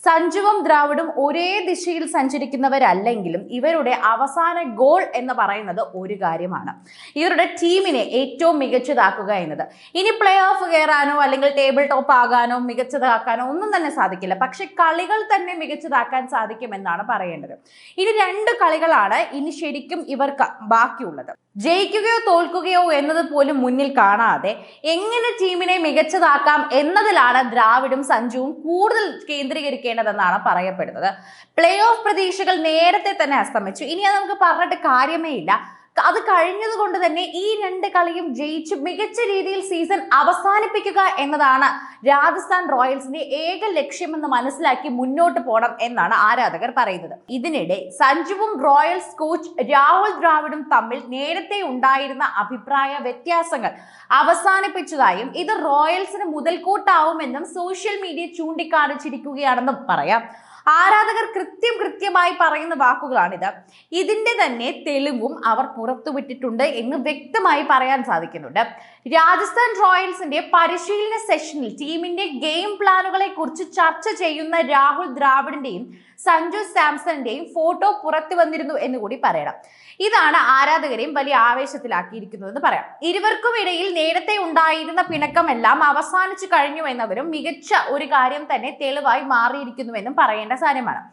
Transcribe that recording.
സഞ്ജുവും ദ്രാവിഡും ഒരേ ദിശയിൽ സഞ്ചരിക്കുന്നവരല്ലെങ്കിലും ഇവരുടെ അവസാന ഗോൾ എന്ന് പറയുന്നത് ഒരു കാര്യമാണ്. ഇവരുടെ ടീമിനെ ഏറ്റവും മികച്ചതാക്കുക എന്നത്. ഇനി പ്ലേ ഓഫ് കയറാനോ അല്ലെങ്കിൽ ടേബിൾ ടോപ്പ് ആകാനോ മികച്ചതാക്കാനോ ഒന്നും തന്നെ സാധിക്കില്ല. പക്ഷെ കളികൾ തന്നെ മികച്ചതാക്കാൻ സാധിക്കുമെന്നാണ് പറയേണ്ടത്. ഇനി രണ്ട് കളികളാണ് ഇനി ശരിക്കും ഇവർക്ക് ബാക്കിയുള്ളത്. ജയിക്കുകയോ തോൽക്കുകയോ എന്നത് പോലും മുന്നിൽ കാണാതെ എങ്ങനെ ടീമിനെ മികച്ചതാക്കാം എന്നതിലാണ് ദ്രാവിഡും സഞ്ജുവും കൂടുതൽ കേന്ദ്രീകരിക്കേണ്ടതെന്നാണ് പറയപ്പെടുന്നത്. പ്ലേ ഓഫ് പ്രതീക്ഷകൾ നേരത്തെ തന്നെ അസ്തമിച്ചു. ഇനി അത് നമുക്ക് പറഞ്ഞിട്ട് കാര്യമേ ഇല്ല. അത് കഴിഞ്ഞത് കൊണ്ട് തന്നെ ഈ രണ്ട് കളിയും ജയിച്ച് മികച്ച രീതിയിൽ സീസൺ അവസാനിപ്പിക്കുക എന്നതാണ് രാജസ്ഥാൻ റോയൽസിന്റെ ഏക ലക്ഷ്യമെന്ന് മനസ്സിലാക്കി മുന്നോട്ട് പോകണം എന്നാണ് ആരാധകർ പറയുന്നത്. ഇതിനിടെ സഞ്ജുവും റോയൽസ് കോച്ച് രാഹുൽ ദ്രാവിഡും തമ്മിൽ നേരത്തെ ഉണ്ടായിരുന്ന അഭിപ്രായ വ്യത്യാസങ്ങൾ അവസാനിപ്പിച്ചതായും ഇത് റോയൽസിന് മുതൽക്കൂട്ടാവുമെന്നും സോഷ്യൽ മീഡിയ ചൂണ്ടിക്കാണിച്ചിരിക്കുകയാണെന്നും പറയാം. ആരാധകർ കൃത്യമായി പറയുന്ന വാക്കുകളാണിത്. ഇതിന്റെ തന്നെ തെളിവും അവർ പുറത്തുവിട്ടിട്ടുണ്ട് എന്ന് വ്യക്തമായി പറയാൻ സാധിക്കുന്നുണ്ട്. രാജസ്ഥാൻ റോയൽസിന്റെ പരിശീലന സെഷനിൽ ടീമിന്റെ ഗെയിം പ്ലാനുകളെ കുറിച്ച് ചർച്ച ചെയ്യുന്ന രാഹുൽ ദ്രാവിഡിന്റെയും സഞ്ജു സാംസണിന്റെയും ഫോട്ടോ പുറത്തു വന്നിരുന്നു എന്ന് കൂടി പറയണം. ഇതാണ് ആരാധകരെയും വലിയ ആവേശത്തിലാക്കിയിരിക്കുന്നതെന്ന് പറയാം. ഇരുവർക്കും ഇടയിൽ നേരത്തെ ഉണ്ടായിരുന്ന പിണക്കമെല്ലാം അവസാനിച്ചു കഴിഞ്ഞു എന്നവരും മികച്ച ഒരു കാര്യം തന്നെ തെളിവായി മാറിയിരിക്കുന്നുവെന്നും പറയേണ്ട കാര്യമാണ്.